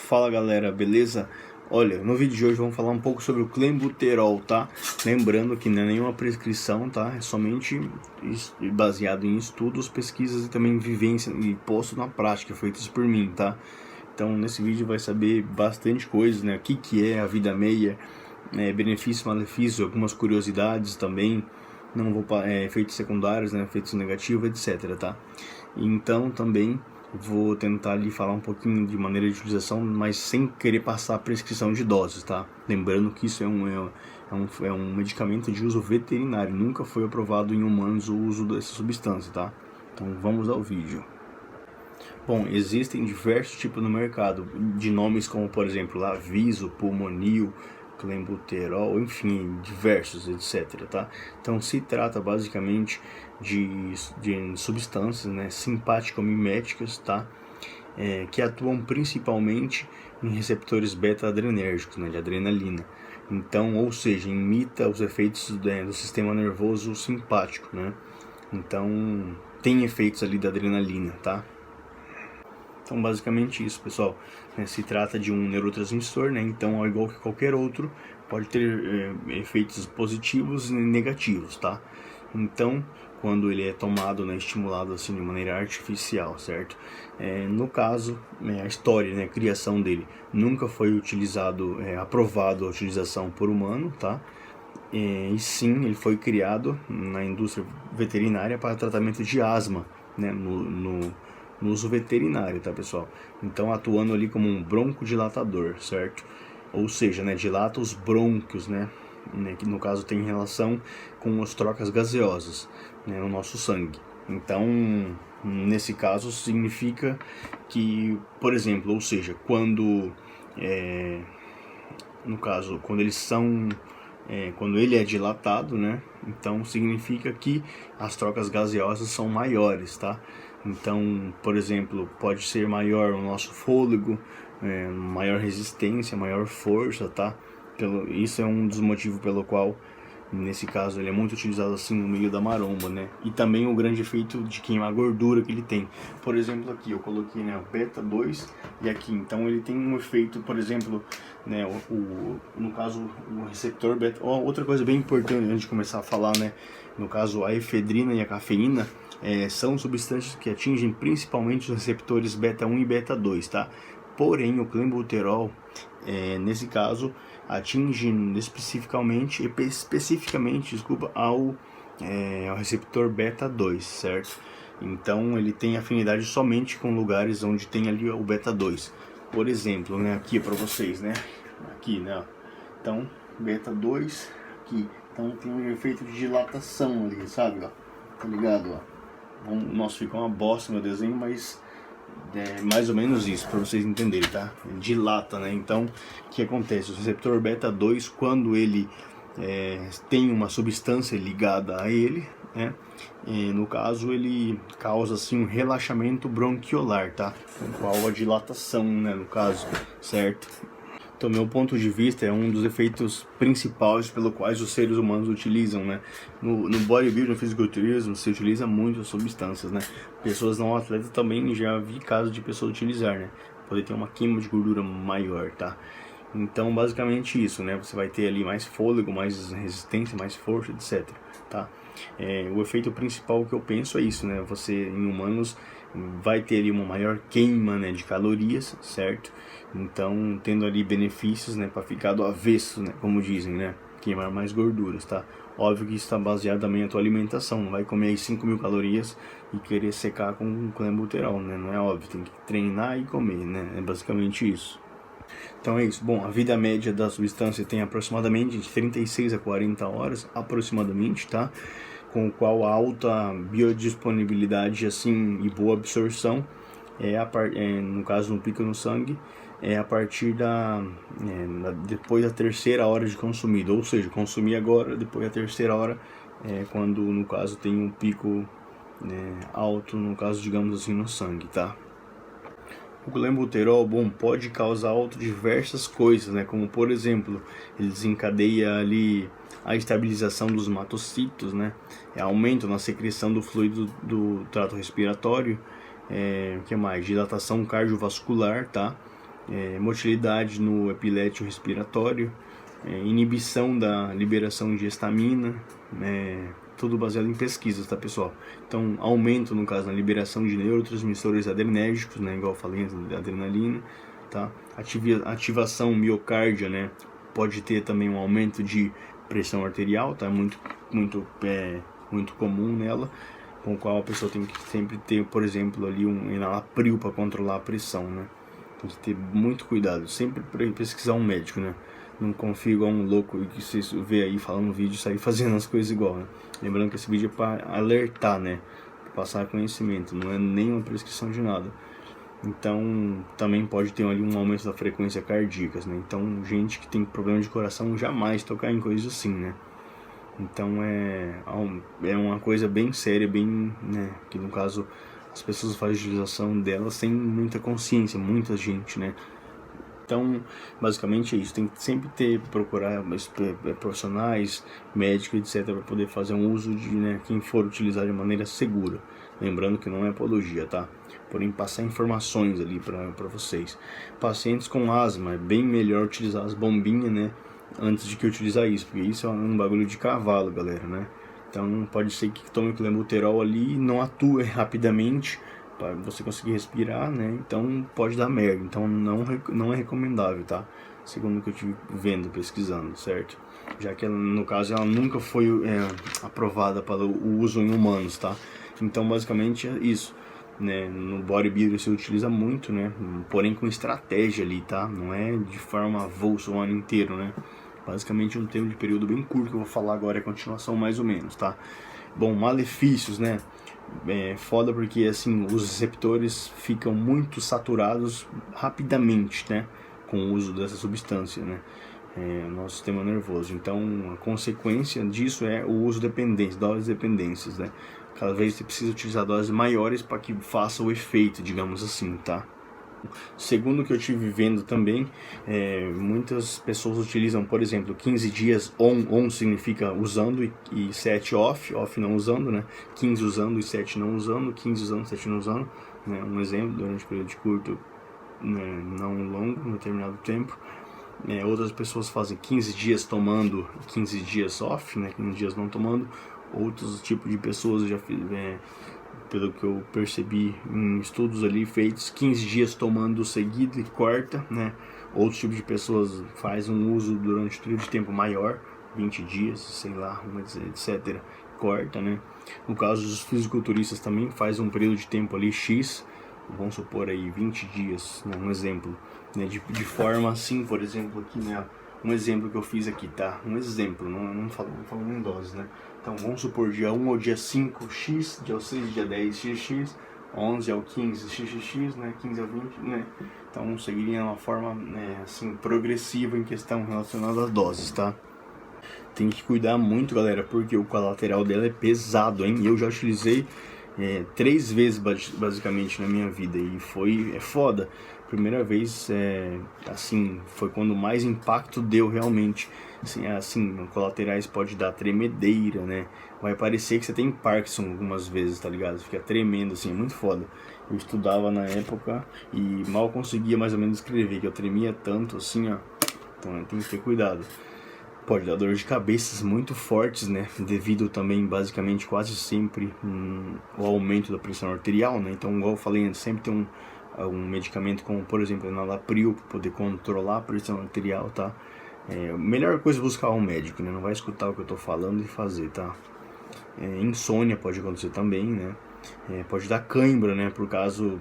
Fala galera, beleza? Olha, no vídeo de hoje vamos falar um pouco sobre o clenbuterol, tá? Lembrando que não é nenhuma prescrição, tá? É somente baseado em estudos, pesquisas e também vivência e posto na prática, feitos por mim, tá? Então nesse vídeo vai saber bastante coisa, né? O que é a vida meia, benefícios, malefícios, algumas curiosidades também, não vou efeitos secundários, né? Efeitos negativos, etc, tá? Então também vou tentar ali falar um pouquinho de maneira de utilização, mas sem querer passar a prescrição de doses, tá? Lembrando que isso é um medicamento de uso veterinário, nunca foi aprovado em humanos o uso dessa substância, tá? Então vamos ao vídeo. Bom, existem diversos tipos no mercado, de nomes como, por exemplo, Laviso, Pulmonil, clenbuterol, enfim, diversos, etc, tá? Então se trata basicamente de substâncias, né, simpático-miméticas, tá? Que atuam principalmente em receptores beta-adrenérgicos, né, de adrenalina. Então, ou seja, imita os efeitos do sistema nervoso simpático, né? Então, tem efeitos ali da adrenalina, tá? Então, basicamente isso, pessoal. Se trata de um neurotransmissor, né? Então, ao igual que qualquer outro, pode ter efeitos positivos e negativos, tá? Então, quando ele é tomado, né, estimulado assim de maneira artificial, certo? No caso, a história, né, a criação dele nunca foi utilizado, aprovado a utilização por humano, tá? E sim, ele foi criado na indústria veterinária para tratamento de asma, né, no uso veterinário, tá, pessoal? Então, atuando ali como um broncodilatador, certo? Ou seja, né, dilata os brônquios, né, que no caso tem relação com as trocas gaseosas, né, no nosso sangue. Então, nesse caso, significa que, por exemplo, ou seja, quando, no caso, quando eles são... quando ele é dilatado, né? Então significa que as trocas gaseosas são maiores, tá? Então, por exemplo, pode ser maior o nosso fôlego, maior resistência, maior força, tá? Isso é um dos motivos pelo qual, nesse caso, ele é muito utilizado assim no meio da maromba, né? E também o grande efeito de queimar gordura que ele tem. Por exemplo, aqui eu coloquei, né, o beta 2 e aqui, então ele tem um efeito, por exemplo, né, no caso o receptor beta. Outra coisa bem importante antes de começar a falar, né, no caso a efedrina e a cafeína são substâncias que atingem principalmente os receptores beta 1 e beta 2, tá? Porém, o clenbuterol, nesse caso, atinge especificamente, ao receptor beta 2, certo? Então, ele tem afinidade somente com lugares onde tem ali o beta 2. Por exemplo, né, aqui para vocês, né? Aqui, né? Então, beta 2 aqui. Então, tem um efeito de dilatação ali, sabe? Ó, tá ligado? Ó. Nossa, ficou uma bosta meu desenho, mas é mais ou menos isso, para vocês entenderem, tá? Dilata, né? Então, o que acontece? O receptor beta 2, quando ele tem uma substância ligada a ele, né? No caso, ele causa assim um relaxamento bronquiolar, tá? Com qual a dilatação, né? No caso, certo? Então, meu ponto de vista, é um dos efeitos principais pelo quais os seres humanos utilizam, né? No bodybuilding, no fisiculturismo, se utiliza muito as substâncias, né? Pessoas não atletas também já vi casos de pessoas utilizar, né? Poder ter uma queima de gordura maior, tá? Então, basicamente isso, né? Você vai ter ali mais fôlego, mais resistência, mais força, etc, tá? O efeito principal que eu penso é isso, né? Você, em humanos, vai ter ali uma maior queima, né, de calorias, certo? Então, tendo ali benefícios, né, para ficar do avesso, né, como dizem, né? Queimar mais gorduras, tá? Óbvio que isso está baseado também na tua alimentação. Não vai comer aí 5.000 calorias e querer secar com clenbuterol, né? Não é óbvio, tem que treinar e comer, né? É basicamente isso. Então é isso. Bom, a vida média da substância tem aproximadamente de 36 a 40 horas, aproximadamente, tá? Com o qual a alta biodisponibilidade assim, e boa absorção, no caso no pico no sangue, a partir depois da terceira hora de consumido. Ou seja, consumir agora, depois da terceira hora, quando no caso tem um pico alto, no caso, digamos assim, no sangue, tá? O clenbuterol, bom, pode causar diversas coisas, né? Como, por exemplo, ele desencadeia ali a estabilização dos hematocitos, né? Aumento na secreção do fluido do trato respiratório, que mais? Dilatação cardiovascular, tá? motilidade no epilético respiratório, inibição da liberação de histamina, tudo baseado em pesquisas, tá, pessoal? Então, aumento, no caso, na liberação de neurotransmissores adrenérgicos, né, igual eu falei, da adrenalina, tá? Ativação miocárdia, né, pode ter também um aumento de pressão arterial, tá? Muito comum nela, com o qual a pessoa tem que sempre ter, por exemplo, ali um enalapril para controlar a pressão, né? Tem que ter muito cuidado, sempre pesquisar um médico, né? Não confio igual um louco que você vê aí falando vídeo e sair fazendo as coisas igual, né? Lembrando que esse vídeo é para alertar, né? Pra passar conhecimento, não é nenhuma prescrição de nada. Então, também pode ter ali um aumento da frequência cardíaca, né? Então, gente que tem problema de coração, jamais tocar em coisas assim, né? Então, é uma coisa bem séria, bem, né? Que no caso, as pessoas fazem a utilização delas sem muita consciência, muita gente, né? Então, basicamente é isso. Tem que sempre procurar profissionais, médicos, etc, para poder fazer um uso de, né, quem for utilizar de maneira segura. Lembrando que não é apologia, tá? Porém, passar informações ali para vocês. Pacientes com asma, é bem melhor utilizar as bombinhas, né? Antes de que utilizar isso, porque isso é um bagulho de cavalo, galera, né? Então, pode ser que tome clenbuterol ali e não atue rapidamente para você conseguir respirar, né? Então pode dar merda. Então não é recomendável, tá? Segundo o que eu estive vendo, pesquisando, certo? Já que ela, no caso ela nunca foi aprovada para o uso em humanos, tá? Então basicamente é isso, né? No bodybuilding se utiliza muito, né? Porém com estratégia ali, tá? Não é de forma avulsa o ano inteiro, né? Basicamente um tempo de período bem curto que eu vou falar agora, é a continuação mais ou menos, tá? Bom, malefícios, né? Foda porque assim os receptores ficam muito saturados rapidamente, né, com o uso dessa substância, né, nosso sistema nervoso. Então a consequência disso é o uso dependente, doses dependências, né. Cada vez você precisa utilizar doses maiores para que faça o efeito, digamos assim, tá? Segundo o que eu estive vendo também, muitas pessoas utilizam, por exemplo, 15 dias on significa usando e 7 off não usando, né? 15 usando e 7 não usando, 15 usando e 7 não usando, né? Um exemplo, durante um período de curto, né? Não longo, um determinado tempo. Outras pessoas fazem 15 dias tomando, 15 dias off, né? 15 dias não tomando. Outros tipos de pessoas já pelo que eu percebi em estudos ali feitos, 15 dias tomando seguido e corta, né? Outros tipos de pessoas fazem um uso durante um período de tempo maior, 20 dias, sei lá, etc, corta, né? No caso dos fisiculturistas também faz um período de tempo ali X, vamos supor aí 20 dias, né? Um exemplo, né? De forma assim, por exemplo, aqui, né? Um exemplo que eu fiz aqui, tá? Um exemplo, não falo em doses, né? Então vamos supor dia 1 ao dia 5, X, dia 6, dia 10, XX, 11 ao 15, XXX, né? 15 ao 20, né? Então seguiria uma forma, né, assim, progressiva em questão relacionada às doses, tá? Tem que cuidar muito, galera, porque o colateral dela é pesado, hein? Eu já utilizei 3 vezes basicamente na minha vida e é foda. Primeira vez, assim, foi quando mais impacto deu realmente. Assim, colaterais pode dar tremedeira, né? Vai parecer que você tem Parkinson algumas vezes, tá ligado? Fica tremendo, assim, é muito foda. Eu estudava na época e mal conseguia mais ou menos escrever, que eu tremia tanto, assim, ó. Então tem que ter cuidado. Pode dar dor de cabeça muito fortes, né? Devido também, basicamente, quase sempre o aumento da pressão arterial, né? Então, igual eu falei antes, sempre tem um medicamento como, por exemplo, enalapril, para poder controlar a pressão arterial, tá? Melhor coisa é buscar um médico, né? Não vai escutar o que eu tô falando e fazer, tá? Insônia pode acontecer também, né? Pode dar cãibra, né? Por caso,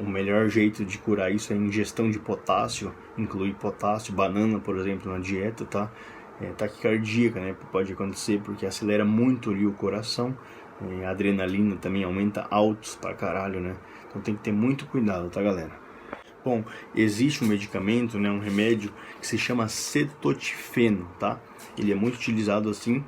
o melhor jeito de curar isso é a ingestão de potássio, incluir potássio, banana, por exemplo, na dieta, tá? Taquicardia, né? Pode acontecer porque acelera muito ali o coração. A adrenalina também aumenta altos pra caralho, né? Então tem que ter muito cuidado, tá, galera? Bom, existe um medicamento, né, um remédio que se chama cetotifeno, tá? Ele é muito utilizado assim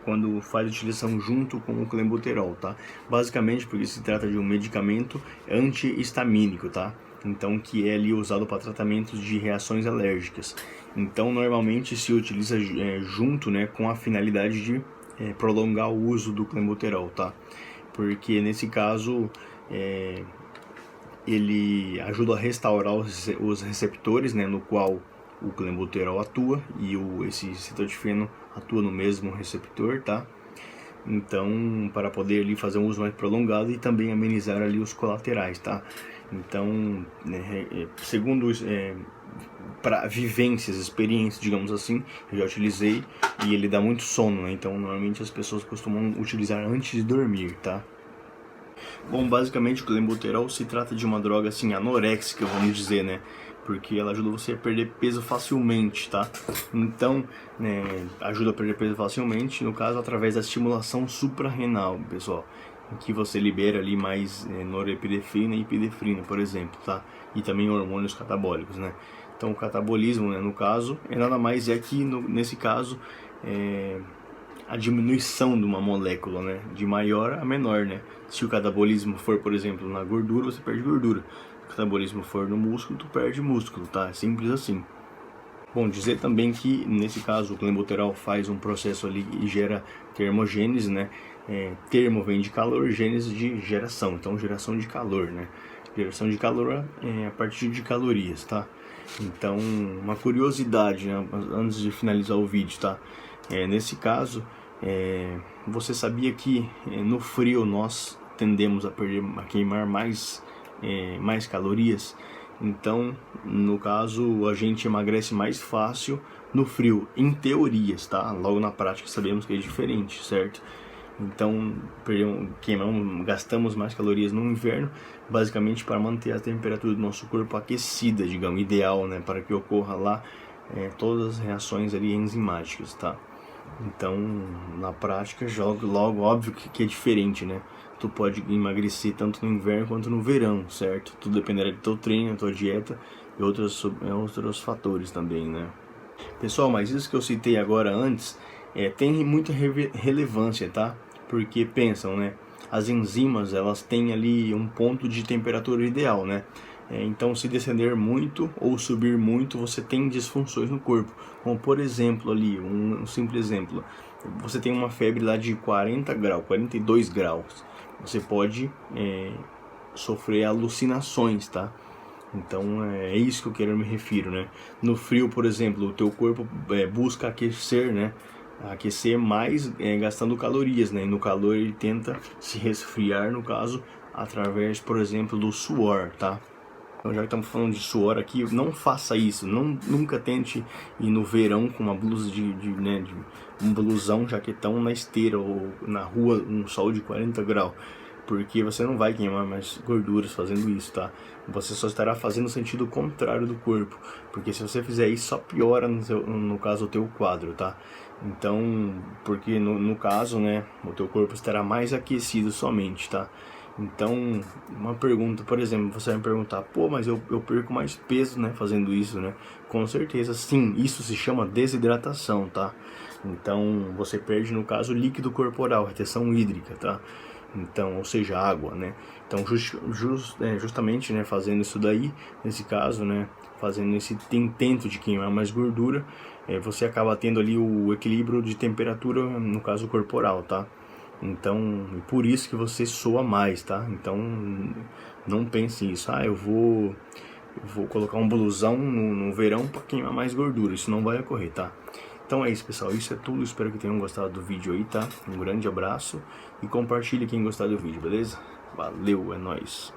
quando faz utilização junto com o clenbuterol, tá? Basicamente porque se trata de um medicamento antihistamínico, tá? Então que é ali usado para tratamento de reações alérgicas. Então normalmente se utiliza junto, né, com a finalidade de prolongar o uso do clenbuterol, tá? Porque nesse caso ele ajuda a restaurar os receptores, né, no qual o clenbuterol atua, e esse cetadifeno atua no mesmo receptor, tá? Então, para poder ali fazer um uso mais prolongado e também amenizar ali os colaterais, tá? Então, né, segundo para vivências, experiências, digamos assim, eu já utilizei e ele dá muito sono, né? Então, normalmente as pessoas costumam utilizar antes de dormir, tá? Bom, basicamente o clenbuterol se trata de uma droga assim anoréxica, vamos dizer, né? Porque ela ajuda você a perder peso facilmente, tá? Então, né, ajuda a perder peso facilmente, no caso, através da estimulação suprarrenal, pessoal, em que você libera ali mais norepinefrina e epinefrina, por exemplo, tá? E também hormônios catabólicos, né? Então, o catabolismo, né, no caso, nada mais que, nesse caso, a diminuição de uma molécula, né, de maior a menor, né? Se o catabolismo for, por exemplo, na gordura, você perde gordura. Se o catabolismo for no músculo, tu perde músculo, tá? É simples assim. Bom, dizer também que, nesse caso, o clenbuterol faz um processo ali e gera termogênese, né? Termo vem de calor, gênese de geração, então geração de calor, né? Geração de calor é a partir de calorias, tá? Então, uma curiosidade, né, antes de finalizar o vídeo, tá? Nesse caso, você sabia que no frio nós tendemos a queimar mais calorias? Então, no caso, a gente emagrece mais fácil no frio, em teorias, tá? Logo na prática sabemos que é diferente, certo? Então, gastamos mais calorias no inverno, basicamente para manter a temperatura do nosso corpo aquecida, digamos, ideal, né? Para que ocorra lá todas as reações ali enzimáticas, tá? Então, na prática, logo óbvio que é diferente, né? Tu pode emagrecer tanto no inverno quanto no verão, certo? Tudo dependerá do teu treino, da tua dieta e outros fatores também, né? Pessoal, mas isso que eu citei agora antes tem muita relevância, tá? Porque pensam, né? As enzimas, elas têm ali um ponto de temperatura ideal, né? Então, se descender muito ou subir muito, você tem disfunções no corpo. Como, por exemplo, ali, um simples exemplo. Você tem uma febre lá de 40 graus, 42 graus. Você pode sofrer alucinações, tá? Então, é isso que eu quero me refiro, né? No frio, por exemplo, o teu corpo busca aquecer, né? Aquecer mais gastando calorias, né? E no calor ele tenta se resfriar, no caso, através, por exemplo, do suor, tá? Então, já que estamos falando de suor aqui, não faça isso. Nunca tente ir no verão com uma blusa um blusão, jaquetão na esteira ou na rua, um sol de 40 graus. Porque você não vai queimar mais gorduras fazendo isso, tá? Você só estará fazendo o sentido contrário do corpo. Porque se você fizer isso, só piora, no caso, o teu quadro, tá? Então, porque no caso, né, o teu corpo estará mais aquecido somente, tá? Então, uma pergunta, por exemplo, você vai me perguntar, pô, mas eu perco mais peso, né, fazendo isso, né? Com certeza, sim, isso se chama desidratação, tá? Então, você perde, no caso, líquido corporal, retenção hídrica, tá? Então, ou seja, água, né? Então, justamente, né, fazendo isso daí, nesse caso, né, fazendo esse intento de queimar mais gordura, você acaba tendo ali o equilíbrio de temperatura, no caso corporal, tá? Então, por isso que você soa mais, tá? Então, não pense nisso. Eu vou colocar um blusão no verão para queimar mais gordura. Isso não vai ocorrer, tá? Então é isso, pessoal. Isso é tudo. Espero que tenham gostado do vídeo aí, tá? Um grande abraço e compartilhe quem gostar do vídeo, beleza? Valeu, é nóis!